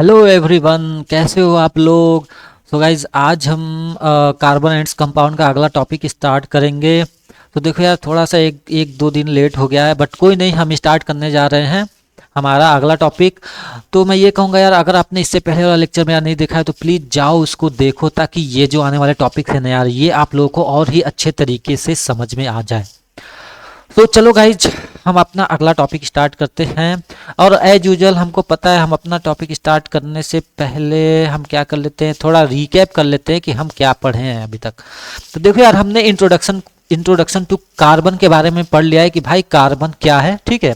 Hello everyone, कैसे हो आप लोग। सो गाइज आज हम कार्बन एंड्स कंपाउंड का अगला टॉपिक स्टार्ट करेंगे। तो देखो यार, थोड़ा सा एक एक दो दिन लेट हो गया है, बट कोई नहीं, हम स्टार्ट करने जा रहे हैं हमारा अगला टॉपिक। तो मैं ये कहूँगा यार, अगर आपने इससे पहले वाला लेक्चर मेरा नहीं देखा है तो प्लीज़ जाओ उसको देखो, ताकि ये जो आने वाले टॉपिक है ना यार, ये आप लोगों को और ही अच्छे तरीके से समझ में आ जाए। तो चलो गाइज, हम अपना अगला टॉपिक स्टार्ट करते हैं। और एज यूजुअल हमको पता है, हम अपना टॉपिक स्टार्ट करने से पहले हम क्या कर लेते हैं, थोड़ा रिकैप कर लेते हैं कि हम क्या पढ़े हैं अभी तक। तो देखो यार, हमने इंट्रोडक्शन टू कार्बन के बारे में पढ़ लिया है कि भाई कार्बन क्या है, ठीक है,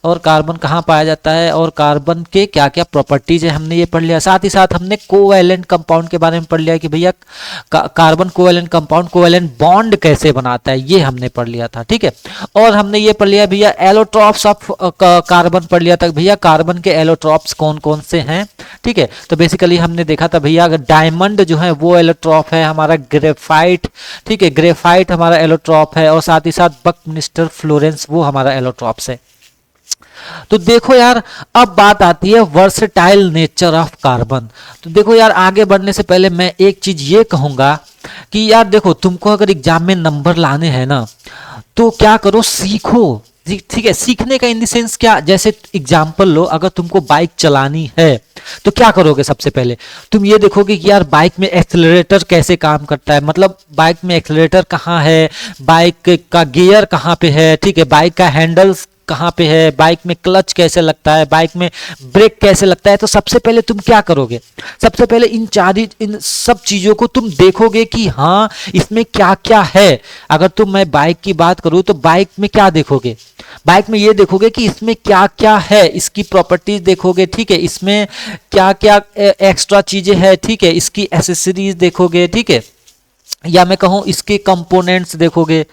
और कार्बन कहाँ पाया जाता है और कार्बन के क्या क्या प्रॉपर्टीज है, हमने ये पढ़ लिया। साथ ही साथ हमने कोवैलेंट कंपाउंड के बारे में पढ़ लिया कि भैया carbon covalent compound covalent bond कैसे बनाता है, ये हमने पढ़ लिया था, ठीक है। और हमने ये पढ़ लिया भैया एलोट्रॉप्स ऑफ कार्बन पढ़ लिया था, भैया कार्बन के एलोट्रॉप्स कौन कौन से हैं, ठीक है। तो बेसिकली हमने देखा था भैया, डायमंड जो है वो एलोट्रॉप है, हमारा ग्रेफाइट, ठीक है, ग्रेफाइट हमारा एलोट्रॉप है, और साथ ही साथ बकमिस्टर फ्लोरेंस वो हमारा एलोट्रॉप्स है। तो देखो यार, अब बात आती है वर्सेटाइल नेचर ऑफ कार्बन। तो देखो यार, आगे बढ़ने से पहले मैं एक चीज ये कहूंगा कि यार देखो, तुमको अगर एग्जाम में नंबर लाने हैं ना, तो क्या करो, सीखो, ठीक है। सीखने का इन द सेंस क्या, जैसे एग्जाम्पल लो, अगर तुमको बाइक चलानी है तो क्या करोगे, सबसे पहले तुम ये देखोगे कि यार बाइक में एक्सेलरेटर कैसे काम करता है, मतलब बाइक में एक्सेलरेटर कहाँ है, बाइक का गियर कहाँ पे है, ठीक है, बाइक का हैंडल्स कहाँ पे है, बाइक में क्लच कैसे लगता है, बाइक में ब्रेक कैसे लगता है। तो सबसे पहले तुम क्या करोगे, सबसे पहले इन सब चीजों को तुम देखोगे कि हाँ इसमें क्या क्या है। अगर तुम मैं बाइक की बात करूँ तो बाइक में क्या देखोगे, बाइक में ये देखोगे कि इसमें क्या क्या है, इसकी प्रॉपर्टीज देखोगे, ठीक है, इसमें क्या क्या एक्स्ट्रा चीजें हैं, ठीक है, इसकी एसेसरीज देखोगे, ठीक है, या मैं कहूँ इसके कंपोनेंट्स देखोगे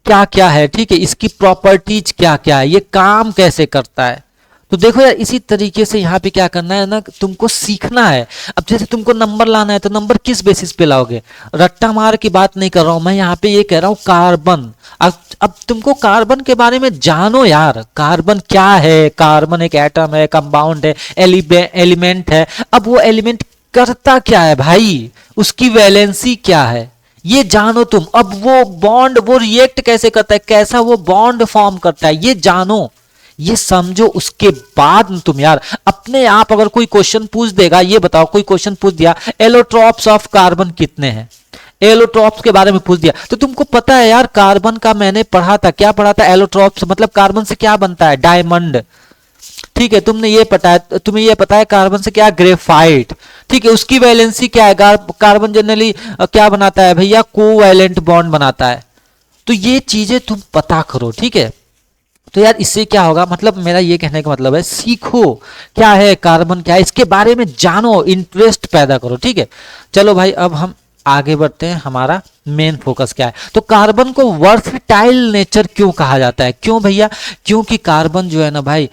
क्या क्या है, ठीक है, इसकी प्रॉपर्टीज क्या क्या है, ये काम कैसे करता है। तो देखो यार, इसी तरीके से यहाँ पे क्या करना है ना, तुमको सीखना है। अब जैसे तुमको नंबर लाना है तो नंबर किस बेसिस पे लाओगे, रट्टा मार की बात नहीं कर रहा हूं मैं, यहाँ पे ये कह रहा हूँ कार्बन। अब तुमको कार्बन के बारे में जानो यार, कार्बन क्या है, कार्बन एक एटम है, कंपाउंड है, एलिमेंट है। अब वो एलिमेंट करता क्या है भाई, उसकी वैलेंसी क्या है, ये जानो तुम। अब वो बॉन्ड, वो रिएक्ट कैसे करता है, कैसा वो बॉन्ड फॉर्म करता है, ये जानो, ये समझो। उसके बाद तुम यार अपने आप, अगर कोई क्वेश्चन पूछ देगा, ये बताओ, कोई क्वेश्चन पूछ दिया एलोट्रॉप्स ऑफ कार्बन कितने हैं, एलोट्रॉप्स के बारे में पूछ दिया, तो तुमको पता है यार, कार्बन का मैंने पढ़ा था, क्या पढ़ा था, एलोट्रॉप्स मतलब कार्बन से क्या बनता है, डायमंड, ठीक है, तुमने ये पता है, तुम्हें ये पता है कार्बन से क्या, ग्रेफाइट, ठीक है, उसकी वैलेंसी क्या है, कार्बन जनरली क्या बनाता है भैया, कोवैलेंट बॉन्ड बनाता है। तो ये चीजें तुम पता करो, ठीक है। तो यार इससे क्या होगा, मतलब मेरा ये कहने का मतलब है, सीखो क्या है कार्बन, क्या है, इसके बारे में जानो, इंटरेस्ट पैदा करो, ठीक है। चलो भाई, अब हम आगे बढ़ते हैं, हमारा मेन फोकस क्या है। तो कार्बन को वर्सटाइल नेचर क्यों कहा जाता है, क्यों भैया, क्योंकि कार्बन जो है ना भाई,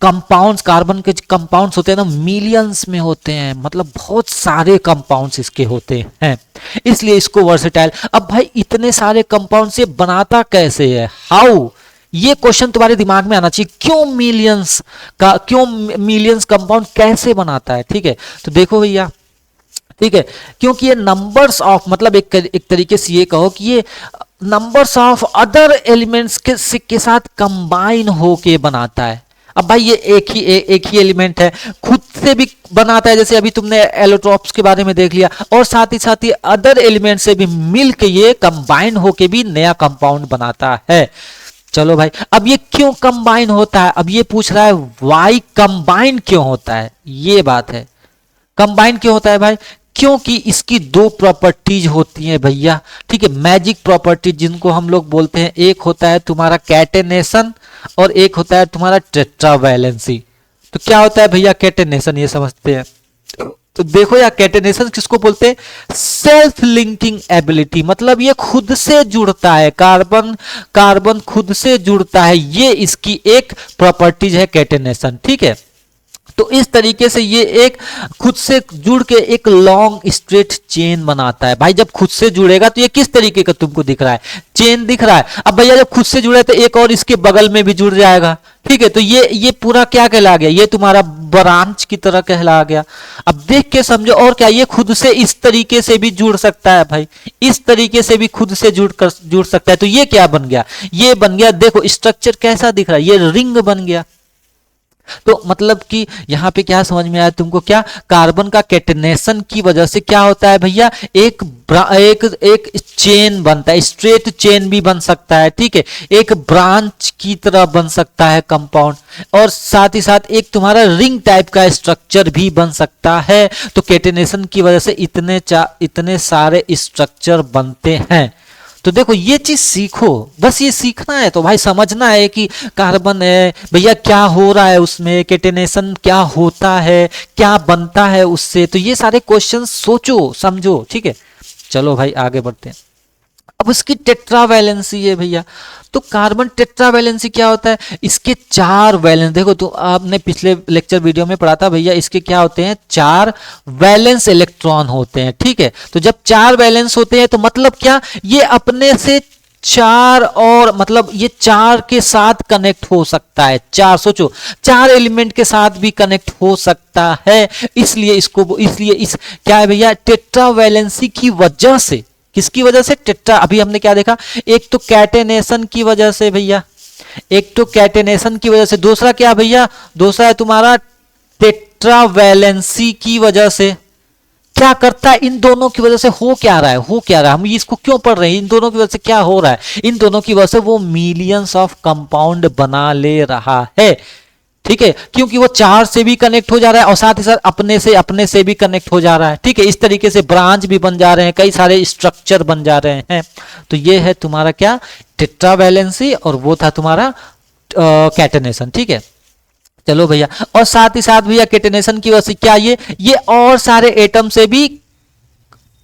कंपाउंड्स, कार्बन के कंपाउंड्स होते हैं ना, मिलियंस में होते हैं, मतलब बहुत सारे कंपाउंड्स इसके होते हैं, इसलिए इसको वर्सटाइल। अब भाई इतने सारे कंपाउंड से बनाता कैसे है, हाउ, ये क्वेश्चन तुम्हारे दिमाग में आना चाहिए, क्यों मिलियंस का, क्यों मिलियंस कंपाउंड कैसे बनाता है, ठीक है। तो देखो भैया, ठीक है, क्योंकि ये नंबर्स ऑफ, मतलब एक तरीके से ये कहो कि ये नंबर्स ऑफ अदर एलिमेंट्स के साथ कंबाइन होके बनाता है। अब भाई ये एक ही एलिमेंट है, खुद से भी बनाता है, जैसे अभी तुमने एलोट्रॉप्स के बारे में देख लिया, और साथ ही अदर एलिमेंट से भी मिल के ये कंबाइन होके भी नया कंपाउंड बनाता है। चलो भाई, अब ये क्यों कंबाइन होता है, अब ये पूछ रहा है वाई कंबाइन क्यों होता है, ये बात है, कंबाइन क्यों होता है भाई, क्योंकि इसकी दो प्रॉपर्टीज होती हैं भैया, ठीक है, मैजिक प्रॉपर्टीज जिनको हम लोग बोलते हैं, एक होता है तुम्हारा कैटेनेशन और एक होता है तुम्हारा टेट्रावैलेंसी। तो क्या होता है भैया कैटेनेशन, ये समझते हैं। तो देखो यार, कैटेनेशन किसको बोलते हैं, सेल्फ लिंकिंग एबिलिटी, मतलब ये खुद से जुड़ता है, कार्बन खुद से जुड़ता है, ये इसकी एक प्रॉपर्टीज है कैटेनेशन, ठीक है। तो इस तरीके से ये एक खुद से जुड़ के एक लॉन्ग स्ट्रेट चेन बनाता है। भाई जब खुद से जुड़ेगा तो ये किस तरीके का तुमको दिख रहा है, चेन दिख रहा है। अब भैया जब खुद से जुड़े तो एक और इसके बगल में भी जुड़ जाएगा, ठीक है। तो ये पूरा क्या कहला गया, ये तुम्हारा ब्रांच की तरह कहला गया। अब देख के समझो, और क्या ये खुद से इस तरीके से भी जुड़ सकता है भाई, इस तरीके से भी खुद से जुड़ सकता है। तो ये क्या बन गया, ये बन गया, देखो स्ट्रक्चर कैसा दिख रहा है, ये रिंग बन गया। तो मतलब कि यहां पे क्या समझ में आया तुमको, क्या कार्बन का कैटेनेशन की वजह से क्या होता है भैया, एक एक चेन बनता है, स्ट्रेट चेन भी बन सकता है, ठीक है, एक ब्रांच की तरह बन सकता है कंपाउंड, और साथ ही साथ एक तुम्हारा रिंग टाइप का स्ट्रक्चर भी बन सकता है। तो कैटेनेशन की वजह से इतने सारे स्ट्रक्चर बनते हैं। तो देखो ये चीज सीखो, बस ये सीखना है। तो भाई समझना है कि कार्बन है भैया, क्या हो रहा है उसमें, कैटेनेशन क्या होता है, क्या बनता है उससे। तो ये सारे क्वेश्चन सोचो समझो, ठीक है। चलो भाई आगे बढ़ते हैं। अब उसकी टेट्रावैलेंसी है भैया। तो कार्बन टेट्रावैलेंसी क्या होता है, इसके 4 वैलेंस, देखो तो आपने पिछले लेक्चर वीडियो में पढ़ा था भैया, इसके क्या होते हैं, 4 वैलेंस इलेक्ट्रॉन होते हैं, ठीक है। तो जब 4 वैलेंस होते हैं तो मतलब क्या, ये अपने से 4 और मतलब ये 4 के साथ कनेक्ट हो सकता है, 4 सोचो 4 एलिमेंट के साथ भी कनेक्ट हो सकता है। इसलिए इस क्या है भैया, टेट्रावैलेंसी की वजह से, किसकी वजह से, टेट्रा, अभी हमने क्या देखा, एक तो कैटेनेशन की वजह से भैया, एक तो कैटेनेशन की वजह से, दूसरा क्या भैया, दूसरा है तुम्हारा टेट्रावैलेंसी की वजह से। क्या करता है, इन दोनों की वजह से हो क्या रहा है, हम इसको क्यों पढ़ रहे हैं, इन दोनों की वजह से क्या हो रहा है, इन दोनों की वजह से वो मिलियंस ऑफ कंपाउंड बना ले रहा है, ठीक है, क्योंकि वो 4 से भी कनेक्ट हो जा रहा है और साथ ही साथ अपने से भी कनेक्ट हो जा रहा है, ठीक है। इस तरीके से ब्रांच भी बन जा रहे हैं, कई सारे स्ट्रक्चर बन जा रहे हैं। तो ये है तुम्हारा क्या, टेट्रावैलेंसी, और वो था तुम्हारा कैटेनेशन, ठीक है। चलो भैया, और साथ ही साथ भैया कैटेनेशन की वजह से क्या, ये और सारे एटम से भी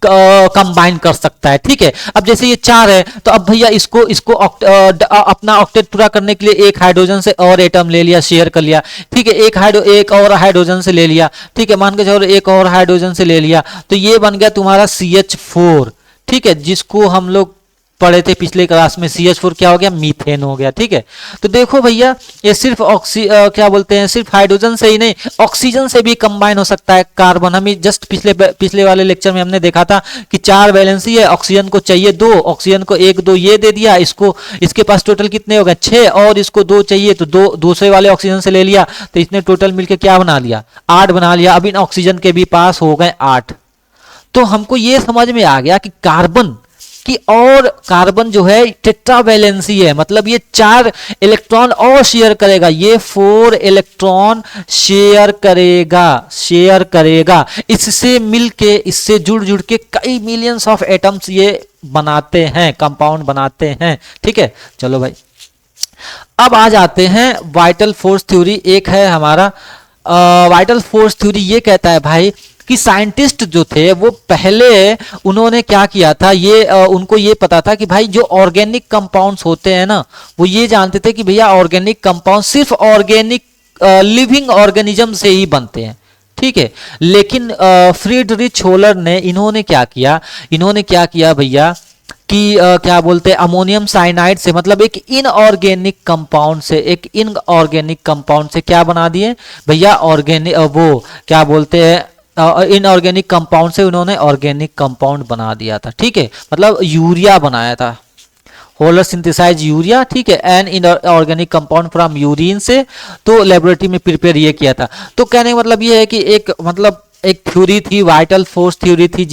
कंबाइन कर सकता है, ठीक है। अब जैसे ये 4 है तो अब भैया इसको अपना ऑक्टेट पूरा करने के लिए एक हाइड्रोजन से और एटम ले लिया, शेयर कर लिया, ठीक है, एक और हाइड्रोजन से ले लिया, ठीक है, मान के चलो एक और हाइड्रोजन से ले लिया, तो ये बन गया तुम्हारा CH4, ठीक है, जिसको हम लोग पढ़े थे पिछले क्लास में, CH4 क्या हो गया, मीथेन हो गया, ठीक है। तो देखो भैया ये सिर्फ क्या बोलते हैं, सिर्फ हाइड्रोजन से ही नहीं, ऑक्सीजन से भी कंबाइन हो सकता है कार्बन। हमें जस्ट पिछले वाले लेक्चर में हमने देखा था कि 4 वैलेंसी है, ऑक्सीजन को चाहिए 2, ऑक्सीजन को 1 2 ये दे दिया, इसको इसके पास टोटल कितने हो गए 6, और इसको 2 चाहिए तो 2 दूसरे वाले ऑक्सीजन से ले लिया, तो इसने टोटल मिलकर क्या बना लिया, 8 बना लिया। अब इन ऑक्सीजन के भी पास हो गए 8। तो हमको ये समझ में आ गया कि कार्बन जो है टेट्रावैलेंसी है, मतलब ये 4 इलेक्ट्रॉन और शेयर करेगा, ये 4 इलेक्ट्रॉन शेयर करेगा, इससे मिलके, इससे जुड़ के कई मिलियंस ऑफ एटम्स ये बनाते हैं, कंपाउंड बनाते हैं, ठीक है। चलो भाई अब आ जाते हैं वाइटल फोर्स थ्योरी। एक है हमारा वाइटल फोर्स थ्योरी, ये कहता है भाई कि साइंटिस्ट जो थे वो पहले उन्होंने क्या किया था, उनको ये पता था कि भाई जो ऑर्गेनिक कंपाउंड्स होते हैं ना, वो ये जानते थे कि भैया ऑर्गेनिक कंपाउंड सिर्फ ऑर्गेनिक लिविंग ऑर्गेनिज्म से ही बनते हैं, ठीक है। लेकिन फ्रीडरिच होलर ने इन्होंने क्या किया भैया कि क्या बोलते हैं, अमोनियम साइनाइड से, मतलब एक इनऑर्गेनिक कंपाउंड से क्या बना दिए भैया, ऑर्गेनिक, वो क्या बोलते हैं, इनऑर्गेनिक कंपाउंड से उन्होंने ऑर्गेनिक कंपाउंड बना दिया था, ठीक है, मतलब यूरिया बनाया था, होलर सिंथेसाइज यूरिया, ठीक है, an inorganic compound from urine से, तो लेबोरेटरी में प्रिपेयर ये किया था। तो कहने का मतलब ये है कि एक थ्योरी थी, वाइटल फोर्स थ्योरी थी,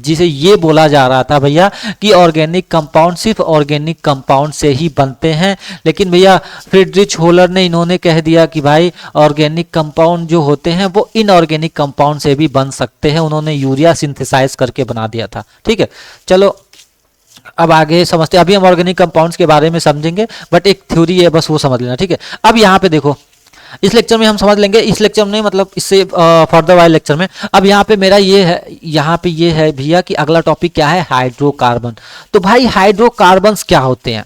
जिसे ये बोला जा रहा था भैया कि ऑर्गेनिक कंपाउंड सिर्फ ऑर्गेनिक कंपाउंड से ही बनते हैं। लेकिन भैया फ्रीडरिच होलर ने इन्होंने कह दिया कि भाई ऑर्गेनिक कंपाउंड जो होते हैं वो इनऑर्गेनिक कंपाउंड से भी बन सकते हैं, उन्होंने यूरिया सिंथेसाइज करके बना दिया था, ठीक है। चलो अब आगे समझते हैं, अभी हम ऑर्गेनिक कंपाउंड्स के बारे में समझेंगे, बट एक थ्योरी है बस वो समझ लेना, ठीक है। अब यहाँ पे देखो, इस लेक्चर में हम समझ लेंगे, इस लेक्चर में मतलब इससे फर्दर वाले लेक्चर में। अब यहाँ पे मेरा ये है भैया कि अगला टॉपिक क्या है, हाइड्रोकार्बन। तो भाई हाइड्रोकार्बन्स क्या होते हैं,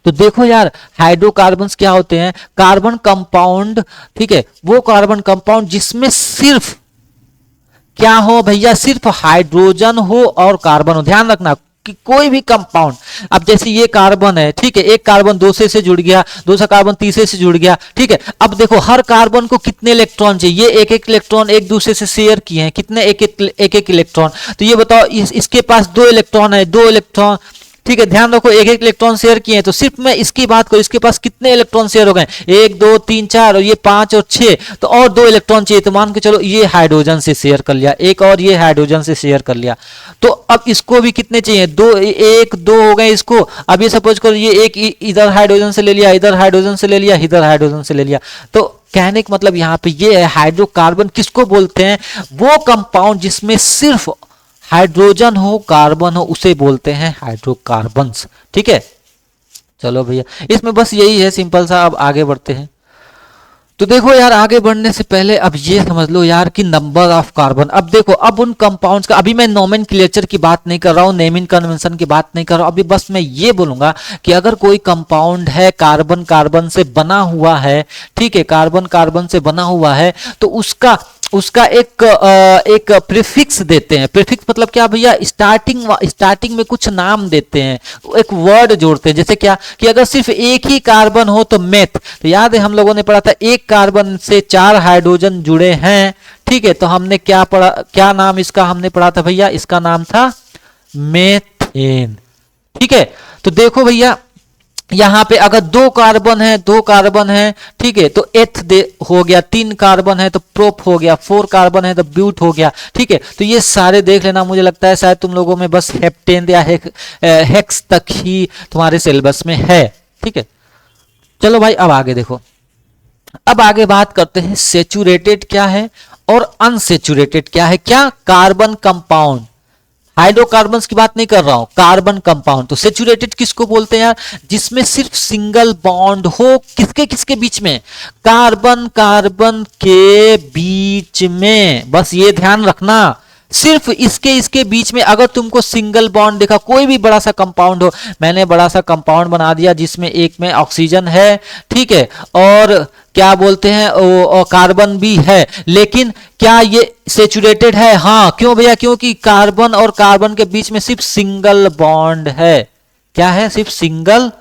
तो देखो यार, हाइड्रोकार्बन्स क्या होते हैं? कार्बन कंपाउंड, ठीक है, वो कार्बन कंपाउंड जिसमें सिर्फ क्या हो भैया, सिर्फ हाइड्रोजन हो और कार्बन हो। ध्यान रखना कि कोई भी कंपाउंड, अब जैसे ये कार्बन है, ठीक है, एक कार्बन दूसरे से जुड़ गया, दूसरा कार्बन तीसरे से जुड़ गया, ठीक है। अब देखो हर कार्बन को कितने इलेक्ट्रॉन चाहिए? ये एक एक इलेक्ट्रॉन एक दूसरे से शेयर किए हैं, कितने? एक एक इलेक्ट्रॉन। तो ये बताओ, इसके पास दो इलेक्ट्रॉन है, दो इलेक्ट्रॉन, ठीक है। ध्यान रखो, एक एक इलेक्ट्रॉन शेयर किए हैं, तो सिर्फ मैं इसकी बात करूं, इसके पास कितने इलेक्ट्रॉन शेयर हो गए? 1 2 3 4, और ये 5 और 6, तो और दो इलेक्ट्रॉन चाहिए। तो मान के चलो ये हाइड्रोजन से शेयर कर लिया, एक और ये हाइड्रोजन से शेयर कर लिया, तो अब इसको भी कितने चाहिए? दो, 1 2 हो गए इसको। अब ये सपोज करो ये एक इधर हाइड्रोजन से ले लिया, इधर हाइड्रोजन से ले लिया, इधर हाइड्रोजन से ले लिया। तो कहने का मतलब यहाँ पे ये है, हाइड्रोकार्बन किसको बोलते हैं? वो कंपाउंड जिसमें सिर्फ हाइड्रोजन हो, कार्बन हो, उसे बोलते हैं हाइड्रोकार्बन्स। ठीक है, चलो भैया, इसमें बस यही है सिंपल सा। अब आगे बढ़ते हैं। तो देखो यार, आगे बढ़ने से पहले अब ये समझ लो यार कि नंबर ऑफ कार्बन। अब देखो, अब उन कंपाउंड्स का, अभी मैं नोमेनक्लेचर की बात नहीं कर रहा हूँ, नेमिंग कन्वेंशन की बात नहीं कर रहा हूँ, अभी बस मैं ये बोलूंगा कि अगर कोई कंपाउंड है, कार्बन कार्बन से बना हुआ है, ठीक है, कार्बन कार्बन से बना हुआ है, तो उसका एक प्रीफिक्स देते हैं। प्रीफिक्स मतलब क्या भैया? स्टार्टिंग में कुछ नाम देते हैं, एक वर्ड जोड़ते हैं। जैसे क्या कि अगर सिर्फ एक ही कार्बन हो तो मेथ, तो याद है हम लोगों ने पढ़ा था, एक कार्बन से 4 हाइड्रोजन जुड़े हैं, ठीक है, तो हमने क्या पढ़ा, क्या नाम इसका हमने पढ़ा था भैया? इसका नाम था मेथेन। ठीक है, तो देखो भैया, यहां पे अगर दो कार्बन है, ठीक है, तो एथ दे हो गया, 3 कार्बन है तो प्रोप हो गया, 4 कार्बन है तो ब्यूट हो गया। ठीक है, तो ये सारे देख लेना, मुझे लगता है शायद तुम लोगों में बस हेप्टेन या हेक्स तक ही तुम्हारे सिलेबस में है। ठीक है, चलो भाई, अब आगे देखो। अब आगे बात करते हैं सेचुरेटेड क्या है और अनसेचुरेटेड क्या है। क्या? कार्बन कंपाउंड, हाइड्रोकार्बन्स की बात नहीं कर रहा हूं, कार्बन कंपाउंड। तो सेचुरेटेड किसको बोलते हैं यार? जिसमें सिर्फ सिंगल बॉन्ड हो, किसके किसके बीच में? कार्बन कार्बन के बीच में। बस ये ध्यान रखना, सिर्फ इसके बीच में अगर तुमको सिंगल बॉन्ड दिखा, कोई भी बड़ा सा कंपाउंड हो, मैंने बड़ा सा कंपाउंड बना दिया जिसमें एक में ऑक्सीजन है, ठीक है, और क्या बोलते हैं, और कार्बन भी है, लेकिन क्या ये सेचुरेटेड है? हाँ। क्यों भैया? क्योंकि कार्बन और कार्बन के बीच में सिर्फ सिंगल बॉन्ड है। क्या है? सिर्फ सिंगल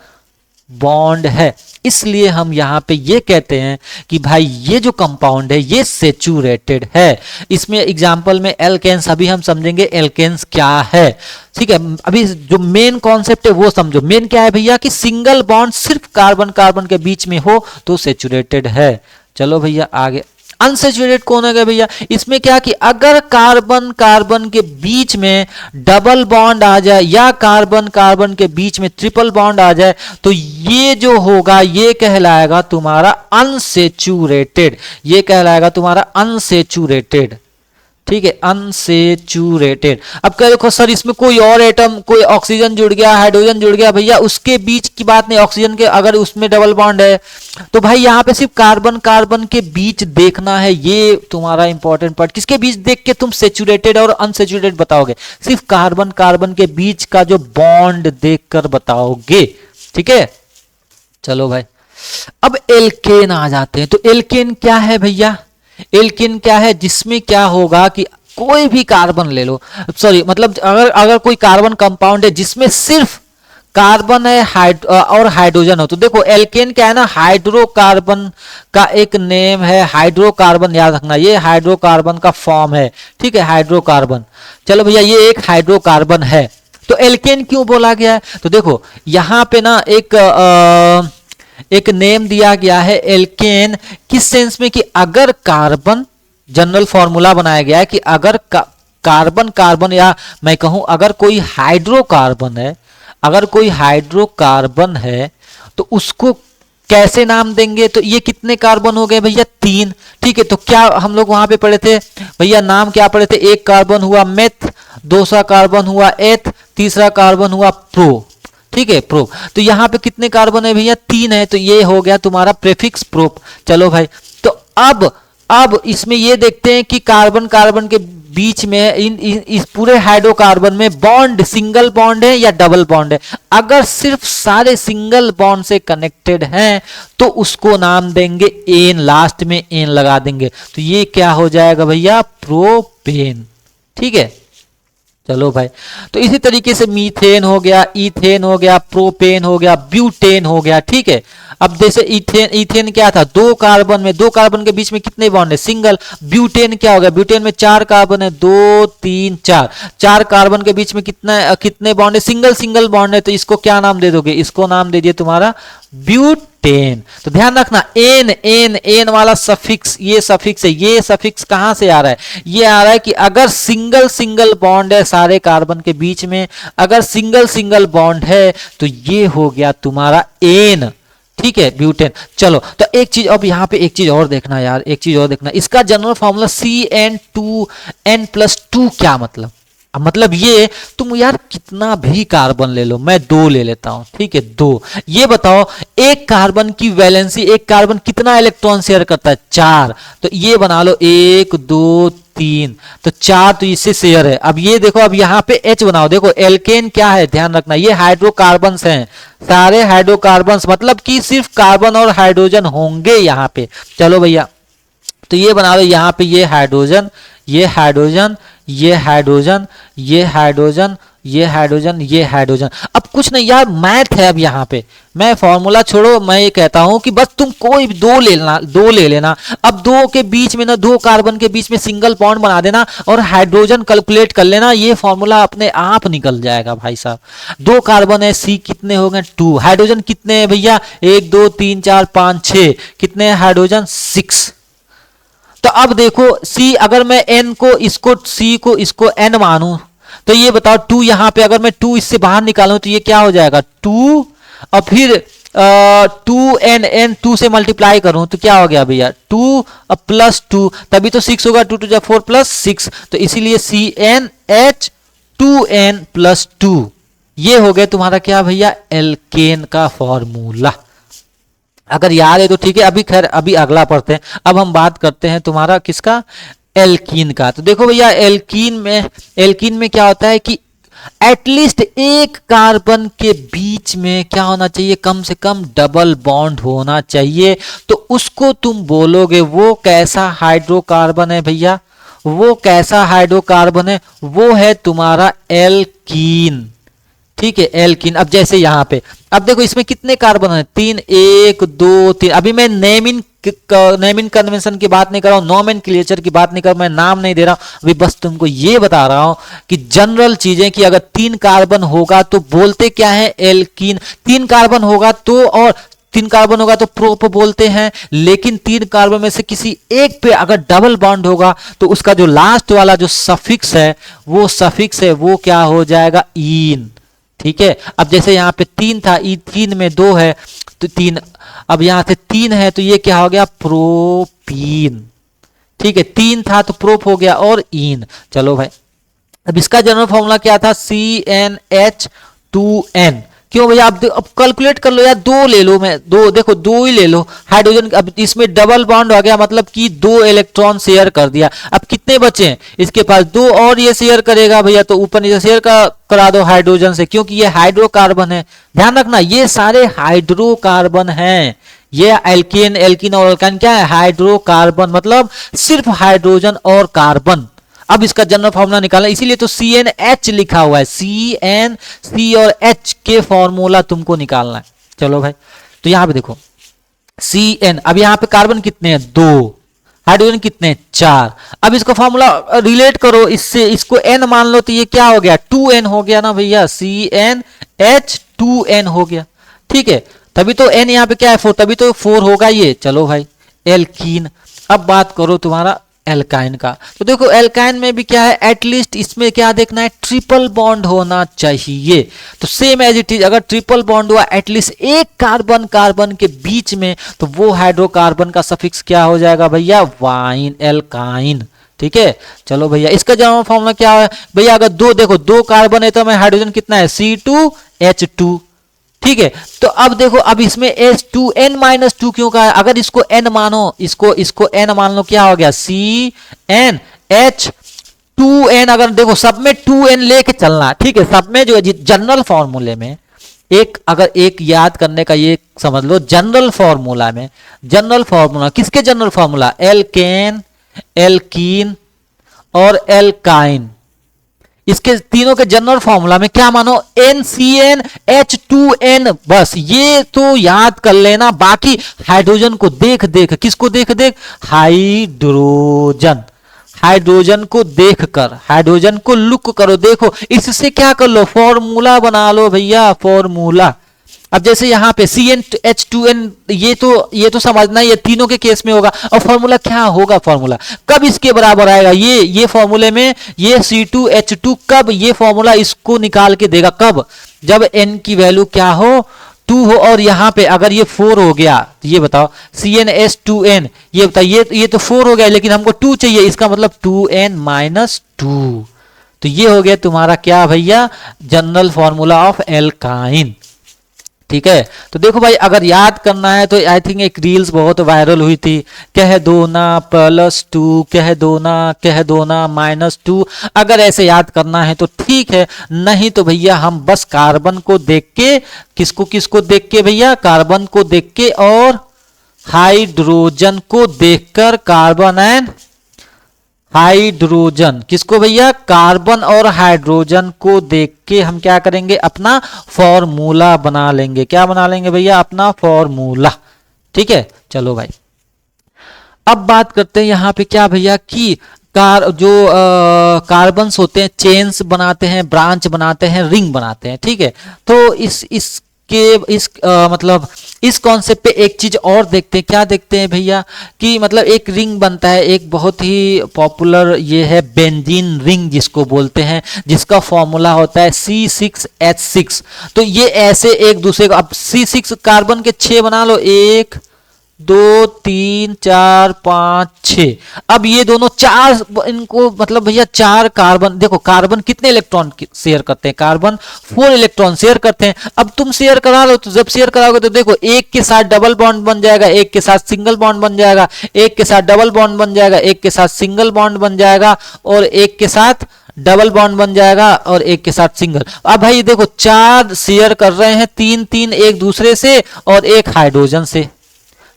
बॉन्ड है। इसलिए हम यहां पे ये कहते हैं कि भाई ये जो कंपाउंड है ये सेचुरेटेड है। इसमें एग्जांपल में एल्केन्स, अभी हम समझेंगे एल्केन्स क्या है। ठीक है, अभी जो मेन कॉन्सेप्ट है वो समझो। मेन क्या है भैया? कि सिंगल बॉन्ड सिर्फ कार्बन कार्बन के बीच में हो तो सेचुरेटेड है। चलो भैया आगे। अनसेचुरेटेड कौन है भैया? इसमें क्या कि अगर कार्बन कार्बन के बीच में डबल बॉन्ड आ जाए या कार्बन कार्बन के बीच में ट्रिपल बॉन्ड आ जाए तो ये जो होगा ये कहलाएगा तुम्हारा अनसेचुरेटेड। ये कहलाएगा तुम्हारा अनसेचुरेटेड। ठीक है, अनसेचुरेटेड। अब कह देखो सर इसमें कोई और एटम, कोई ऑक्सीजन जुड़ गया, हाइड्रोजन जुड़ गया, भैया उसके बीच की बात नहीं। ऑक्सीजन के अगर उसमें डबल बॉन्ड है तो भाई यहाँ पे सिर्फ कार्बन कार्बन के बीच देखना है, ये तुम्हारा इंपॉर्टेंट पार्ट। किसके बीच देख के तुम सेचुरेटेड और अनसेचुरेटेड बताओगे? सिर्फ कार्बन कार्बन के बीच का जो बॉन्ड देखकर बताओगे। ठीक है, चलो भाई, अब एल्केन आ जाते हैं। तो एल्केन क्या है भैया? एल्केन क्या है? जिसमें क्या होगा कि कोई भी कार्बन ले लो, सॉरी मतलब अगर कोई कार्बन कंपाउंड है जिसमें सिर्फ कार्बन है और हाइड्रोजन हो, तो देखो एल्केन क्या है ना, हाइड्रोकार्बन का एक नेम है। हाइड्रोकार्बन याद रखना, ये हाइड्रोकार्बन का फॉर्म है। ठीक है, हाइड्रोकार्बन। चलो भैया, ये एक हाइड्रोकार्बन है। तो एल्केन क्यों बोला गया है? तो देखो यहां पे ना एक नेम दिया गया है एल्केन, किस सेंस में कि अगर कार्बन, जनरल फॉर्मूला बनाया गया है कि अगर कार्बन कार्बन, या मैं कहूं अगर कोई हाइड्रोकार्बन है, अगर कोई हाइड्रोकार्बन है तो उसको कैसे नाम देंगे? तो ये कितने कार्बन हो गए भैया? 3। ठीक है, तो क्या हम लोग वहां पे पढ़े थे भैया? नाम क्या पढ़े थे? एक कार्बन हुआ मेथ, दूसरा कार्बन हुआ एथ, तीसरा कार्बन हुआ प्रो। ठीक है, प्रोप। तो यहां पे कितने कार्बन है भैया? 3 है, तो ये हो गया तुम्हारा प्रीफिक्स प्रोप। चलो भाई, तो अब इसमें ये देखते हैं कि कार्बन कार्बन के बीच में इस पूरे हाइड्रोकार्बन में बॉन्ड सिंगल बॉन्ड है या डबल बॉन्ड है। अगर सिर्फ सारे सिंगल बॉन्ड से कनेक्टेड हैं तो उसको नाम देंगे एन, लास्ट में एन लगा देंगे। तो ये क्या हो जाएगा भैया, प्रोपेन। ठीक है, चलो भाई। तो इसी तरीके से मीथेन हो गया, इथेन हो गया, प्रोपेन हो गया, ब्यूटेन हो गया। ठीक है, अब जैसे इथेन क्या था, दो कार्बन के बीच में कितने बॉन्ड है, सिंगल। ब्यूटेन क्या हो गया, ब्यूटेन में 4 कार्बन है, 2 3 4, 4 कार्बन के बीच में कितने बॉन्ड है, सिंगल बॉन्ड है। तो इसको क्या नाम दे दोगे, इसको नाम दे दिए तुम्हारा ब्यूटेन। तो ध्यान रखना, एन वाला सफिक्स, ये सफिक्स है, ये सफिक्स कहां से आ रहा है, ये आ रहा है कि अगर सिंगल बॉन्ड है सारे कार्बन के बीच में, अगर सिंगल बॉन्ड है तो ये हो गया तुम्हारा एन। ठीक है, ब्यूटेन। चलो, तो एक चीज, अब यहां पे एक चीज और देखना यार, एक चीज और देखना, इसका जनरल फॉर्मूला CN2N+2 क्या मतलब। अब मतलब ये तुम यार कितना भी कार्बन ले लो, मैं 2 ले लेता हूं। ठीक है, 2। ये बताओ एक कार्बन की वैलेंसी, एक कार्बन कितना इलेक्ट्रॉन शेयर करता है, 4। तो ये बना लो 1 2 3, तो 4 तो इससे शेयर है। अब ये देखो, अब यहां पे H बनाओ, देखो एल्केन क्या है, ध्यान रखना, ये हाइड्रोकार्बन्स हैं, सारे हाइड्रोकार्बन्स, मतलब कि सिर्फ कार्बन और हाइड्रोजन होंगे यहां पे। चलो भैया, तो ये बना लो, यहां पे ये हाइड्रोजन, ये हाइड्रोजन, ये हाइड्रोजन, ये हाइड्रोजन, ये हाइड्रोजन, ये हाइड्रोजन। अब कुछ नहीं यार, मैथ है। अब यहाँ पे मैं फॉर्मूला छोड़ो, मैं ये कहता हूं कि बस तुम कोई 2 ले लेना। अब 2 के बीच में ना, 2 कार्बन के बीच में सिंगल बॉन्ड बना देना और हाइड्रोजन कैलकुलेट कर लेना, ये फॉर्मूला अपने आप निकल जाएगा भाई साहब। 2 कार्बन है, सी कितने हो गए, 2। हाइड्रोजन कितने हैं भैया, 1 2 3 4 5 6, कितने हाइड्रोजन, 6। तो अब देखो C, अगर मैं N को इसको C को इसको N मानूं तो ये बताओ 2, यहां पे अगर मैं 2 इससे बाहर निकालूं तो ये क्या हो जाएगा, 2, और फिर 2N 2 से मल्टीप्लाई करूं तो क्या हो गया भैया, 2 प्लस 2, तभी तो 6 होगा, 2 2 4 प्लस 6। तो इसीलिए CnH2n+2, ये हो गया तुम्हारा क्या भैया, एल्केन का फॉर्मूला। अगर याद है तो ठीक है। अभी खैर, अभी अगला पढ़ते हैं। अब हम बात करते हैं तुम्हारा किसका, एल्कीन का। तो देखो भैया, एल्कीन में क्या होता है कि एटलीस्ट एक कार्बन के बीच में क्या होना चाहिए, कम से कम डबल बॉन्ड होना चाहिए। तो उसको तुम बोलोगे वो कैसा हाइड्रोकार्बन है भैया, वो कैसा हाइड्रोकार्बन है, वो है तुम्हारा एल्कीन। ठीक है, एल्कीन। अब जैसे यहां पे, अब देखो इसमें कितने कार्बन है, 3, 1 2 3। अभी मैं नेमिंग कन्वेंशन की बात नहीं कर रहा हूं, नोमेनक्लेचर की बात नहीं कर रहा हूं, मैं नाम नहीं दे रहा हूं। अभी बस तुमको ये बता रहा हूं कि जनरल चीजें, कि अगर 3 कार्बन होगा तो बोलते क्या है, एल्कीन। 3 कार्बन होगा तो, और 3 कार्बन होगा तो प्रोप बोलते हैं। लेकिन 3 कार्बन में से किसी एक पे अगर डबल बॉन्ड होगा तो उसका जो लास्ट वाला जो सफिक्स है, वो क्या हो जाएगा, ईन। ठीक है, अब जैसे यहां पे 3 था, ई3 में 2 है तो 3, अब यहां से 3 है तो ये क्या हो गया, प्रोपीन। ठीक है, 3 था तो प्रोप हो गया और ईन। चलो भाई, अब इसका जनरल फॉर्मूला क्या था, CnH2n। क्यों भैया, अब कैलकुलेट कर लो यार, 2 ले लो, मैं 2, देखो 2 ही ले लो। हाइड्रोजन, अब इसमें डबल बॉन्ड हो गया, मतलब कि 2 इलेक्ट्रॉन शेयर कर दिया। अब कितने बचे हैं इसके पास, 2 और ये शेयर करेगा भैया, तो ऊपर नीचे शेयर करा दो हाइड्रोजन से, क्योंकि ये हाइड्रोकार्बन है। ध्यान रखना, ये सारे हाइड्रोकार्बन हैं। ये एल्कीन और अल्काइन क्या है, हाइड्रोकार्बन, मतलब सिर्फ हाइड्रोजन और कार्बन। अब इसका जनरल फॉर्मूला निकालना, इसीलिए तो CnH लिखा हुआ है, C और H के फॉर्मूला तुमको निकालना है। चलो भाई, तो यहां पे देखो Cn, अब यहां पे कार्बन कितने हैं, 2, हाइड्रोजन कितने, 4। अब इसको फॉर्मूला रिलेट करो इससे, इसको n मान लो तो ये क्या हो गया, 2n हो गया ना भैया, CnH2n हो गया। ठीक है, तभी तो n यहाँ पे क्या है, 4, तभी तो 4 होगा ये। चलो भाई, एल्कीन। अब बात करो तुम्हारा एल्काइन का। तो देखो एल्काइन में भी क्या है, एटलीस्ट इसमें क्या देखना है, ट्रिपल बॉन्ड होना चाहिए। तो सेम एज इट इज, अगर ट्रिपल बॉन्ड हुआ एटलीस्ट एक कार्बन के बीच में, तो वो हाइड्रोकार्बन का सफिक्स क्या हो जाएगा भैया, वाइन, एल्काइन। ठीक है, चलो भैया, इसका जनरल फॉर्मूला क्या है भैया, अगर 2, देखो 2 कार्बन है तो हमें हाइड्रोजन कितना है, C2H2। ठीक है, तो अब देखो, अब इसमें H2n-2 क्यों का है, अगर इसको n मानो, इसको n मान लो, क्या हो गया, CnH2 2n, अगर देखो सब में 2n लेके चलना, ठीक है, सब में जो है जनरल फॉर्मूले में एक, अगर एक याद करने का ये समझ लो, जनरल फॉर्मूला में, जनरल फॉर्मूला किसके जनरल फॉर्मूला, एल्केन, एल्कीन और एल्काइन, इसके तीनों के जनरल फॉर्मूला में क्या मानो, NCnH2n, बस ये तो याद कर लेना। बाकी हाइड्रोजन को देख देख, किसको देख देख, हाइड्रोजन, हाइड्रोजन को देख कर, हाइड्रोजन को लुक करो, देखो इससे क्या कर लो, फॉर्मूला बना लो भैया, फॉर्मूला। अब जैसे यहाँ पे CnH2n, ये तो समझना, ये तीनों के केस में होगा। और फॉर्मूला क्या होगा, फॉर्मूला कब इसके बराबर आएगा, ये फॉर्मूले में ये C2H2 कब ये फॉर्मूला इसको निकाल के देगा, कब, जब n की वैल्यू क्या हो, 2 हो, और यहाँ पे अगर ये 4 हो गया, तो ये बताओ CnH2n, ये बताओ ये तो 4 हो गया, लेकिन हमको 2 चाहिए, इसका मतलब 2n-2, तो ये हो गया तुम्हारा क्या भैया, जनरल फॉर्मूला ऑफ एल्काइन। ठीक है, तो देखो भाई, अगर याद करना है तो आई थिंक एक रील्स बहुत वायरल हुई थी, कह दो ना +2, कह दो ना -2, अगर ऐसे याद करना है तो ठीक है, नहीं तो भैया हम बस कार्बन को देख के, किसको किसको देख के भैया, कार्बन को देख के और हाइड्रोजन को देखकर, कार्बन एंड हाइड्रोजन, किसको भैया, कार्बन और हाइड्रोजन को देख के हम क्या करेंगे, अपना फॉर्मूला बना लेंगे, क्या बना लेंगे भैया, अपना फॉर्मूला। ठीक है, चलो भाई, अब बात करते हैं यहाँ पे क्या भैया, कि कार्बन्स होते हैं, चेन्स बनाते हैं, ब्रांच बनाते हैं, रिंग बनाते हैं। ठीक है, तो मतलब इस कॉन्सेप्ट पे एक चीज और देखते हैं, क्या देखते हैं भैया, कि मतलब एक रिंग बनता है, एक बहुत ही पॉपुलर ये है बेंजीन रिंग जिसको बोलते हैं, जिसका फॉर्मूला होता है C6H6। तो ये ऐसे एक दूसरे को, अब C6 कार्बन के 6 बना लो, 1 2 3 4 5 6, अब ये दोनों 4, इनको मतलब भैया 4 कार्बन, देखो कार्बन कितने इलेक्ट्रॉन शेयर करते हैं, कार्बन 4 इलेक्ट्रॉन शेयर करते हैं। अब तुम शेयर करा लो, तो जब शेयर कराओगे तो देखो एक के साथ डबल बॉन्ड बन जाएगा, एक के साथ सिंगल बॉन्ड बन जाएगा, एक के साथ डबल बॉन्ड बन जाएगा, एक के साथ सिंगल बॉन्ड बन जाएगा, और एक के साथ डबल बॉन्ड बन जाएगा, और एक के साथ सिंगल। अब भाई देखो 4 शेयर कर रहे हैं, 3 एक दूसरे से और एक हाइड्रोजन से।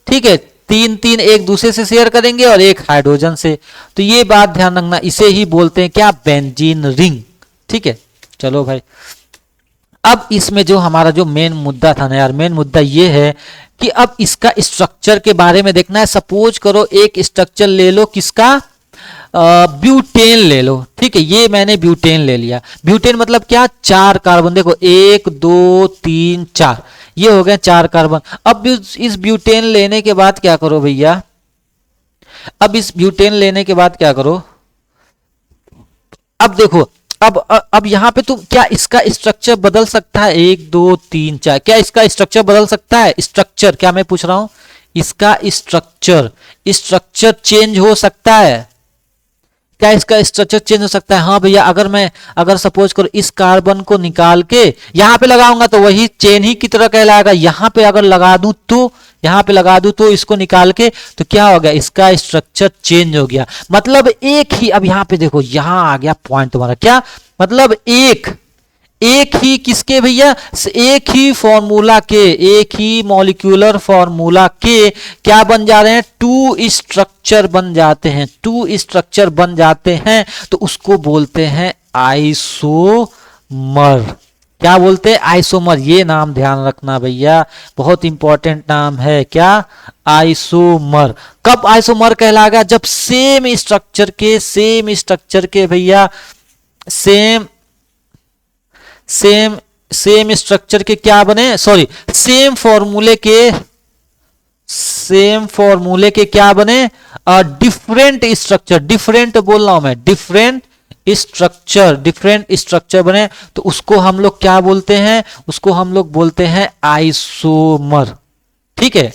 ठीक है, 3 एक दूसरे से शेयर करेंगे और एक हाइड्रोजन से, तो ये बात ध्यान रखना, इसे ही बोलते हैं क्या, बेंजीन रिंग। ठीक है, चलो भाई, अब इसमें जो हमारा जो मेन मुद्दा था ना यार, मेन मुद्दा ये है कि अब इसका स्ट्रक्चर के बारे में देखना है। सपोज करो एक स्ट्रक्चर ले लो, किसका, ब्यूटेन ले लो। ठीक है, ये मैंने ब्यूटेन ले लिया। ब्यूटेन मतलब क्या, 4 कार्बन, देखो 1 2 3 4, ये हो गए 4 कार्बन। अब इस ब्यूटेन लेने के बाद क्या करो भैया, अब इस ब्यूटेन लेने के बाद क्या करो, अब देखो, अब यहां पे तुम क्या इसका स्ट्रक्चर बदल सकता है, 1 2 3 4, क्या इसका स्ट्रक्चर बदल सकता है, स्ट्रक्चर क्या मैं पूछ रहा हूं, इसका स्ट्रक्चर चेंज हो सकता है, क्या इसका स्ट्रक्चर चेंज हो सकता है। हाँ भैया, अगर सपोज करो इस कार्बन को निकाल के यहां पे लगाऊंगा तो वही चेन ही की तरह कहलाएगा, यहां पे अगर लगा दूं तो, यहां पे लगा दूं तो इसको निकाल के, तो क्या हो गया, इसका स्ट्रक्चर चेंज हो गया। मतलब एक ही, अब यहां पे देखो, यहां आ गया पॉइंट तुम्हारा, क्या मतलब, एक ही किसके भैया, एक ही फॉर्मूला के, एक ही मॉलिक्यूलर फॉर्मूला के क्या बन जा रहे हैं, 2 स्ट्रक्चर बन जाते हैं, 2 स्ट्रक्चर बन जाते हैं, तो उसको बोलते हैं आइसोमर। क्या बोलते हैं, आइसोमर। ये नाम ध्यान रखना भैया, बहुत इंपॉर्टेंट नाम है, क्या, आइसोमर। कब आइसोमर कहलाएगा, जब सेम स्ट्रक्चर के भैया, सेम स्ट्रक्चर के क्या बने, सॉरी, सेम फॉर्मूले के क्या बने, डिफरेंट स्ट्रक्चर, डिफरेंट बोल रहा हूं मैं, डिफरेंट स्ट्रक्चर बने, तो उसको हम लोग क्या बोलते हैं, उसको हम लोग बोलते हैं आइसोमर। ठीक है,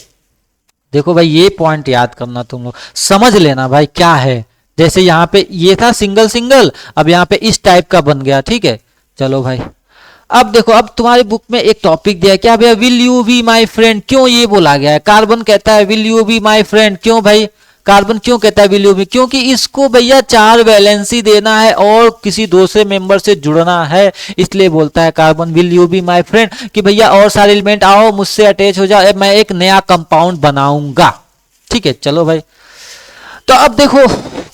देखो भाई, ये पॉइंट याद करना, तुम लोग समझ लेना भाई क्या है। जैसे यहां पे ये था सिंगल, अब यहां पे इस टाइप का बन गया। ठीक है, चलो भाई, अब देखो, अब तुम्हारी बुक में एक टॉपिक दिया है, क्या भैया, will you be my friend, क्यों ये बोला गया है, कार्बन कहता है will you be my friend, क्यों भाई, कार्बन क्यों कहता है विल यू बी, क्योंकि इसको भैया 4 वैलेंसी देना है और किसी दूसरे मेंबर से जुड़ना है, इसलिए बोलता है carbon will you be my friend, कि भैया और सारे एलिमेंट आओ मुझसे अटैच हो जाओ, मैं एक नया कंपाउंड बनाऊंगा। ठीक है, चलो भाई। तो अब देखो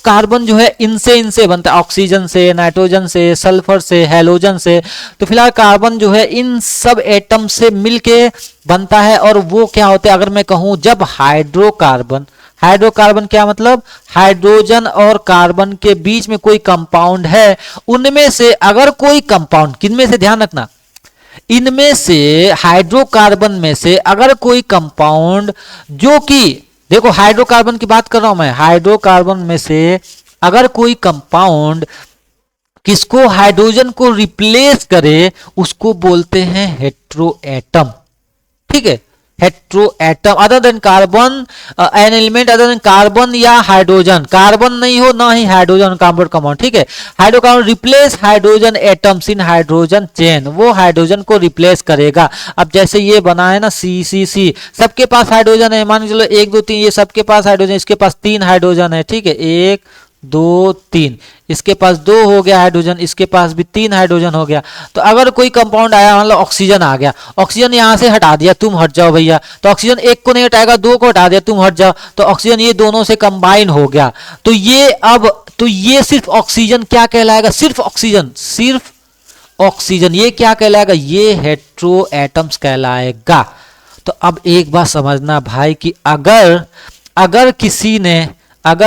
कार्बन जो है इनसे बनता है, ऑक्सीजन से, नाइट्रोजन से, सल्फर से, हेलोजन से। तो फिलहाल कार्बन जो है इन सब एटम से मिलके बनता है। और वो क्या होते हैं, अगर मैं कहूं जब हाइड्रोकार्बन, हाइड्रोकार्बन क्या मतलब, हाइड्रोजन और कार्बन के बीच में कोई कंपाउंड है, उनमें से अगर कोई कंपाउंड, किनमें से ध्यान रखना, इनमें से हाइड्रोकार्बन में से अगर कोई कंपाउंड जो कि, देखो हाइड्रोकार्बन की बात कर रहा हूं मैं, हाइड्रोकार्बन में से अगर कोई कंपाउंड किसको, हाइड्रोजन को रिप्लेस करे, उसको बोलते हैं हेट्रो एटम। ठीक है, hetero atom, other than carbon, an element other than carbon या हाइड्रोजन, कार्बन नहीं हो ना ही हाइड्रोजन कंपाउंड कंपाउंड। ठीक है, hydrocarbon replace hydrogen atoms in hydrogen chain, वो हाइड्रोजन को रिप्लेस करेगा। अब जैसे ये बना है ना सी, सबके पास हाइड्रोजन है, मान के चलो 1 2 3, ये सबके पास हाइड्रोजन, इसके पास 3 हाइड्रोजन है। ठीक है, 1 2 3, इसके पास 2 हो गया हाइड्रोजन, इसके पास भी 3 हाइड्रोजन हो गया। तो अगर कोई कंपाउंड आया, मान लो ऑक्सीजन आ गया, ऑक्सीजन यहां से हटा दिया, तुम हट जाओ भैया, तो ऑक्सीजन एक को नहीं हटाएगा, 2 को हटा दिया, तुम हट जाओ, तो ऑक्सीजन ये दोनों से कंबाइन हो गया। तो ये अब, तो ये सिर्फ ऑक्सीजन क्या कहलाएगा, सिर्फ ऑक्सीजन, सिर्फ ऑक्सीजन, ये क्या कहलाएगा, ये हेट्रो एटम्स कहलाएगा। तो अब एक बात समझना भाई कि अगर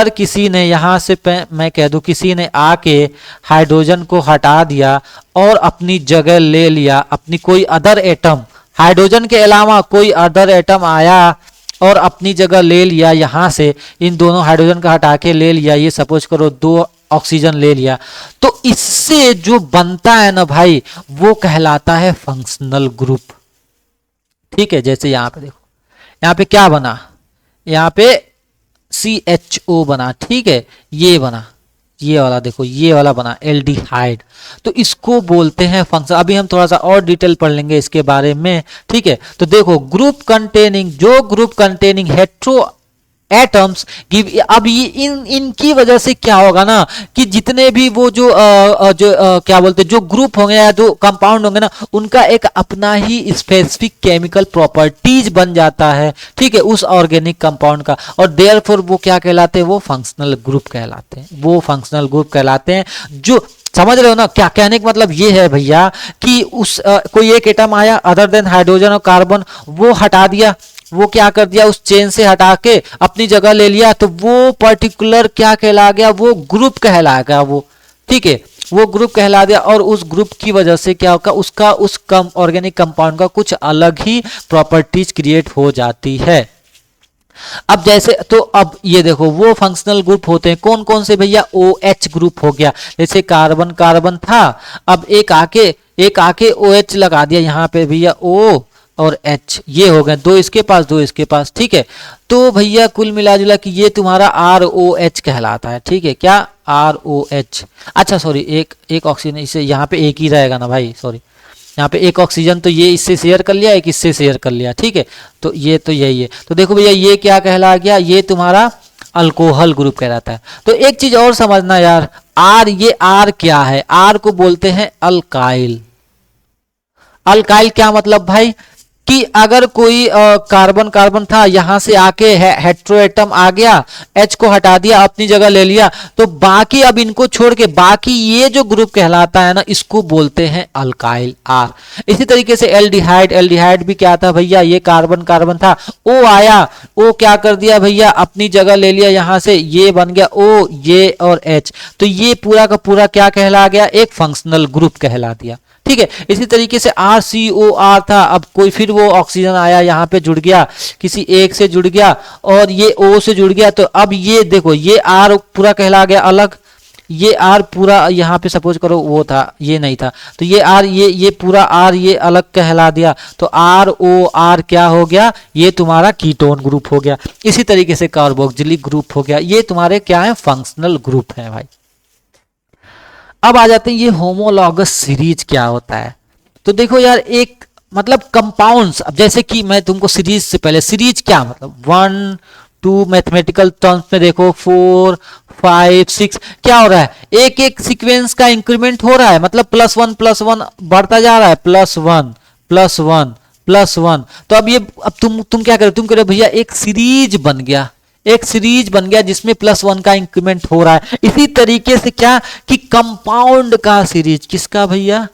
किसी ने यहां से मैं कह दूं, किसी ने आके हाइड्रोजन को हटा दिया और अपनी जगह ले लिया, अपनी कोई अदर एटम, हाइड्रोजन के अलावा कोई अदर एटम आया और अपनी जगह ले लिया, यहां से इन दोनों हाइड्रोजन का हटा के ले लिया, ये सपोज करो 2 ऑक्सीजन ले लिया, तो इससे जो बनता है ना भाई, वो कहलाता है फंक्शनल ग्रुप। ठीक है, जैसे यहां पे देखो, यहां पे क्या बना, यहां पे CHO बना। ठीक है, ये बना, ये वाला देखो, ये वाला बना एल्डिहाइड, तो इसको बोलते हैं फंक्शन। अभी हम थोड़ा सा और डिटेल पढ़ लेंगे इसके बारे में। ठीक है, तो देखो group containing hetero atoms give, अब ये इनकी वजह से क्या होगा ना, कि जितने भी वो जो क्या बोलते हैं, जो ग्रुप होंगे या जो कंपाउंड होंगे ना, उनका एक अपना ही स्पेसिफिक केमिकल प्रॉपर्टीज बन जाता है। ठीक है, उस ऑर्गेनिक कंपाउंड का, और देयरफॉर वो क्या कहलाते हैं, वो फंक्शनल ग्रुप कहलाते हैं, वो फंक्शनल ग्रुप कहलाते हैं। जो समझ रहे हो ना, क्या कहने का मतलब ये है भैया कि उस कोई एक एटम आया अदर देन हाइड्रोजन और कार्बन, वो हटा दिया, वो क्या कर दिया, उस चेन से हटा के अपनी जगह ले लिया, तो वो पर्टिकुलर क्या कहला गया, वो ग्रुप कहला गया वो। ठीक है, वो ग्रुप कहला दिया, और उस ग्रुप की वजह से क्या होगा, उसका उस ऑर्गेनिक कंपाउंड का कुछ अलग ही प्रॉपर्टीज क्रिएट हो जाती है। अब जैसे, तो अब ये देखो वो फंक्शनल ग्रुप होते हैं कौन कौन से भैया, OH ग्रुप हो गया, जैसे कार्बन कार्बन था, अब एक आके OH लगा दिया यहाँ पे भैया, O और H, ये हो गए 2 इसके पास 2 इसके पास। ठीक है, तो भैया कुल मिला जुला कि ये तुम्हारा ROH कहलाता है। ठीक है, क्या ROH, अच्छा सॉरी, एक ऑक्सीजन, इसे यहाँ पे एक ही रहेगा ना भाई, सॉरी, यहाँ पे एक ऑक्सीजन, तो ये इससे शेयर कर लिया, एक इससे शेयर कर लिया। ठीक है, तो ये तो यही है, तो देखो भैया ये क्या कहला गया, ये तुम्हारा अल्कोहल ग्रुप कहलाता है। तो एक चीज और समझना यार, ये R क्या है, R को बोलते हैं अल्काइल। अल्काइल क्या मतलब भाई, कि अगर कोई कार्बन कार्बन था, यहां से आके हेट्रो एटम आ गया, H को हटा दिया, अपनी जगह ले लिया, तो बाकी अब इनको छोड़ के बाकी ये जो ग्रुप कहलाता है ना, इसको बोलते हैं अल्काइल, R। इसी तरीके से एल्डिहाइड भी क्या था भैया, ये कार्बन कार्बन था, O आया, O क्या कर दिया भैया, अपनी जगह ले लिया, यहां से ये बन गया O, ये और H, तो ये पूरा का पूरा क्या कहला गया, एक फंक्शनल ग्रुप कहला दिया। ठीक है, इसी तरीके से RCOR था, अब कोई फिर वो ऑक्सीजन आया, यहाँ पे जुड़ गया, किसी एक से जुड़ गया और ये O से जुड़ गया, तो अब ये देखो ये R पूरा कहला गया अलग, ये R पूरा यहाँ पे सपोज करो वो था, ये नहीं था, तो ये R, ये पूरा R ये अलग कहला दिया, तो ROR क्या हो गया, ये तुम्हारा कीटोन ग्रुप हो गया। इसी तरीके से कार्बोक्सिलिक ग्रुप हो गया, ये तुम्हारे क्या है, फंक्शनल ग्रुप है भाई। अब आ जाते हैं ये होमोलॉगस सीरीज क्या होता है। तो देखो यार, एक मतलब कंपाउंड्स, अब जैसे कि मैं तुमको सीरीज से पहले, सीरीज क्या मतलब 1 टू मैथमेटिकल टर्म्स में देखो 4 5 6 क्या हो रहा है, एक एक सीक्वेंस का इंक्रीमेंट हो रहा है, मतलब प्लस वन बढ़ता जा रहा है, plus one plus one plus one. तो अब ये अब तुम क्या करो, तुम करो भैया एक सीरीज बन गया, एक सीरीज बन गया जिसमें प्लस वन का इंक्रीमेंट हो रहा है। इसी तरीके से क्या कि कंपाउंड का सीरीज, किसका भैया,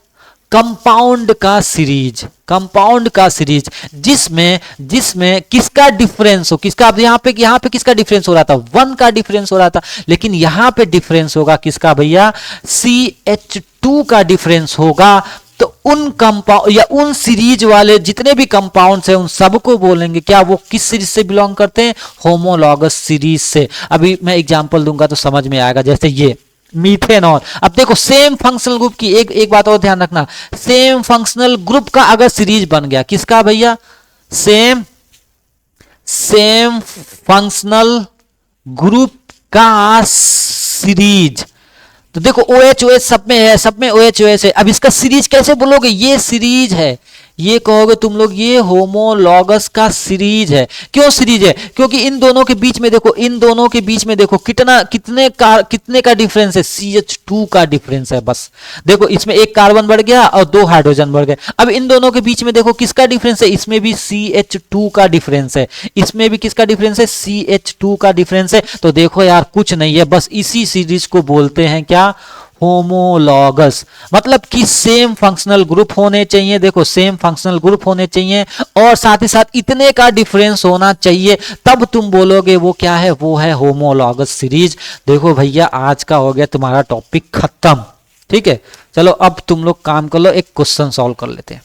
कंपाउंड का सीरीज, कंपाउंड का सीरीज जिसमें जिसमें किसका डिफरेंस हो, किसका, अब यहाँ पे किसका डिफरेंस हो रहा था, वन का डिफरेंस हो रहा था, लेकिन यहां पे डिफरेंस होगा किसका भैया, CH2 का डिफरेंस होगा। तो उन कंपाउंड या उन सीरीज वाले जितने भी कंपाउंड्स हैं उन सबको बोलेंगे क्या, वो किस सीरीज से बिलोंग करते हैं, होमोलॉगस सीरीज से। अभी मैं एग्जांपल दूंगा तो समझ में आएगा, जैसे ये मीथेनॉल। अब देखो सेम फंक्शनल ग्रुप की एक बात और ध्यान रखना, सेम फंक्शनल ग्रुप का अगर सीरीज बन गया, किसका भैया, सेम फंक्शनल ग्रुप का सीरीज, तो देखो OH सब में है, सब में OH है। अब इसका सीरीज कैसे बोलोगे, ये सीरीज है, ये कहोगे तुम लोग ये होमोलॉगस का सीरीज है। क्यों सीरीज है, क्योंकि इन दोनों के बीच में देखो, इन दोनों के बीच में देखो कितने का डिफरेंस है, CH2 का डिफरेंस है बस। देखो इसमें एक कार्बन बढ़ गया और दो हाइड्रोजन बढ़ गए। अब इन दोनों के बीच में देखो किसका डिफरेंस है, इसमें भी CH2 का डिफरेंस है, इसमें भी किसका डिफरेंस है, CH2 का डिफरेंस है। तो देखो यार कुछ नहीं है, बस इसी सीरीज को बोलते हैं क्या, होमोलॉगस। मतलब कि सेम फंक्शनल ग्रुप होने चाहिए, देखो सेम फंक्शनल ग्रुप होने चाहिए और साथ ही साथ इतने का डिफरेंस होना चाहिए, तब तुम बोलोगे वो क्या है, वो है होमोलॉगस सीरीज। देखो भैया आज का हो गया तुम्हारा टॉपिक खत्म, ठीक है। चलो अब तुम लोग काम कर लो, एक क्वेश्चन सॉल्व कर लेते हैं।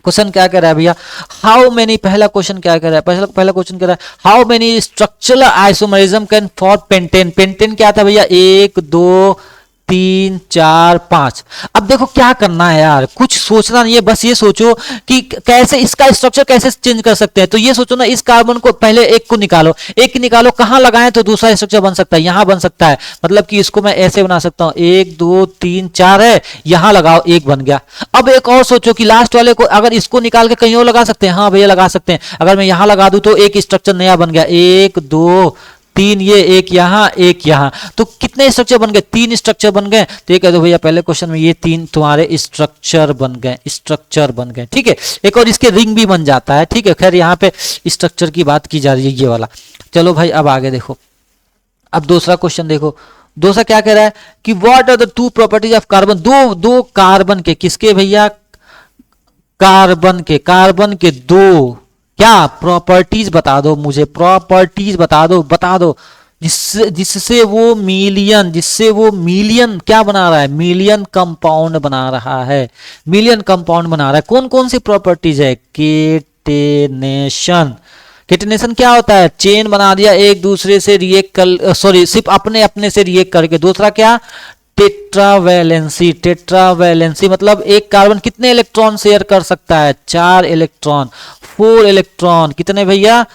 क्वेश्चन क्या कह रहा है भैया, हाउ मेनी, पहला क्वेश्चन क्या कह रहा है, पहला क्वेश्चन कह रहा है how many structural isomerism can for pentane. Pentane क्या था भैया, 1 2 3 4 5। अब देखो क्या करना है यार, कुछ सोचना नहीं है, बस ये सोचो कि कैसे इसका स्ट्रक्चर कैसे चेंज कर सकते हैं। तो ये सोचो ना, इस कार्बन को पहले एक को निकालो, एक निकालो, कहां लगाएं तो दूसरा स्ट्रक्चर बन सकता है, यहां बन सकता है। मतलब कि इसको मैं ऐसे बना सकता हूं, 1 2 3 4 है, यहां लगाओ, एक बन गया। अब एक और सोचो कि लास्ट वाले को अगर इसको निकाल के कहीं और लगा सकते हैं, हाँ भैया लगा सकते हैं। अगर मैं यहां लगा दूं तो एक स्ट्रक्चर नया बन गया, 1 2 3, ये एक यहां एक यहां, तो कितने स्ट्रक्चर बन गए, 3 स्ट्रक्चर बन गए। तो ये कह दो भैया पहले क्वेश्चन में ये 3 तुम्हारे स्ट्रक्चर बन गए, स्ट्रक्चर बन गए, ठीक है। एक और इसके रिंग भी बन जाता है, ठीक है। खैर यहाँ पे स्ट्रक्चर की बात की जा रही है, ये वाला। चलो भाई अब आगे देखो, अब दूसरा क्वेश्चन देखो, दूसरा क्या कह रहा है कि what are the 2 properties of carbon. दो कार्बन के, किसके भैया, कार्बन के 2 क्या प्रॉपर्टीज बता दो मुझे, प्रॉपर्टीज बता दो जिससे वो मिलियन क्या बना रहा है, मिलियन कंपाउंड बना रहा है, मिलियन कंपाउंड बना रहा है। कौन कौन सी प्रॉपर्टीज है, केटेनेशन। केटेनेशन क्या होता है, चेन बना दिया एक दूसरे से रिएक्ट कर, सॉरी सिर्फ अपने अपने से रिएक्ट करके। दूसरा क्या, टेट्रावैलेंसी मतलब एक कार्बन कितने इलेक्ट्रॉन शेयर कर सकता है, 4 इलेक्ट्रॉन, 4 इलेक्ट्रॉन, कितने भैया,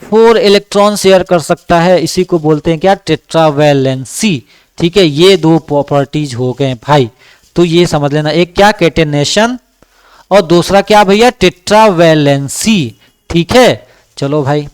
4 इलेक्ट्रॉन शेयर कर सकता है, इसी को बोलते हैं क्या, टेट्रावैलेंसी, ठीक है। ये 2 प्रॉपर्टीज हो गए भाई, तो ये समझ लेना, एक क्या केटेनेशन और दूसरा क्या भैया, टेट्रावैलेंसी, ठीक है। चलो भाई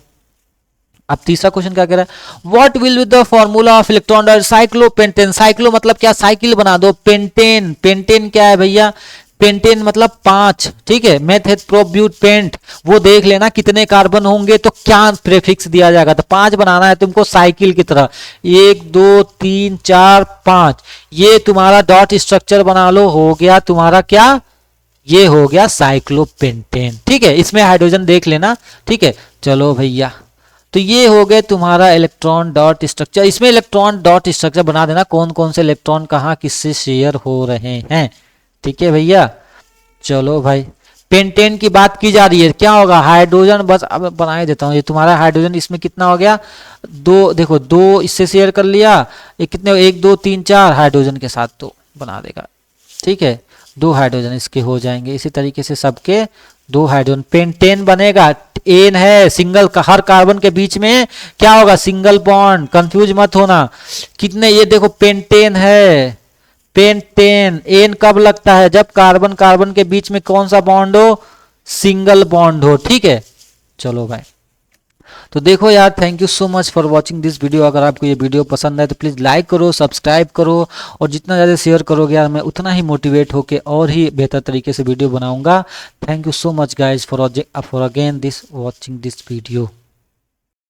अब तीसरा क्वेश्चन क्या कह रहा है, what will be the formula of electron cyclopentane. Cyclo मतलब क्या, साइकिल बना दो। पेंटेन, पेंटेन क्या है भैया, पेंटेन मतलब 5, ठीक है। मेथड प्रोब्यूट पेंट, वो देख लेना कितने कार्बन होंगे तो क्या प्रीफिक्स दिया जाएगा, तो 5 बनाना है तुमको साइकिल की तरह, 1 2 3 4 5, ये तुम्हारा डॉट स्ट्रक्चर बना लो, हो गया तुम्हारा क्या, ये हो गया साइक्लोपेंटेन, ठीक है। इसमें हाइड्रोजन देख लेना, ठीक है। चलो भैया तो ये हो गए तुम्हारा इलेक्ट्रॉन डॉट स्ट्रक्चर। इसमें इलेक्ट्रॉन डॉट स्ट्रक्चर बना देना, कौन कौन से इलेक्ट्रॉन कहाँ किससे शेयर हो रहे हैं, ठीक है भैया। चलो भाई पेंटेन की बात की जा रही है, क्या होगा, हाइड्रोजन, बस अब बना ही देता हूँ, ये तुम्हारा हाइड्रोजन इसमें कितना हो गया, 2, देखो 2 इससे शेयर कर लिया, ये कितने, 1 2 3 4 हाइड्रोजन के साथ 2 बना देगा, ठीक है। 2 हाइड्रोजन इसके हो जाएंगे, इसी तरीके से सबके 2 हाइड्रोजन, पेंटेन बनेगा। एन है सिंगल का, हर कार्बन के बीच में क्या होगा, सिंगल बॉन्ड, कंफ्यूज मत होना। कितने, ये देखो पेंटेन है, पेंटेन, एन कब लगता है, जब कार्बन कार्बन के बीच में कौन सा बॉन्ड हो, सिंगल बॉन्ड हो, ठीक है। चलो भाई तो देखो यार, thank you so much for watching this video. अगर आपको ये वीडियो पसंद आए तो प्लीज़ लाइक करो, सब्सक्राइब करो, और जितना ज़्यादा शेयर करोगे यार मैं उतना ही मोटिवेट होके और ही बेहतर तरीके से वीडियो बनाऊंगा। Thank you so much guys for again this watching this video.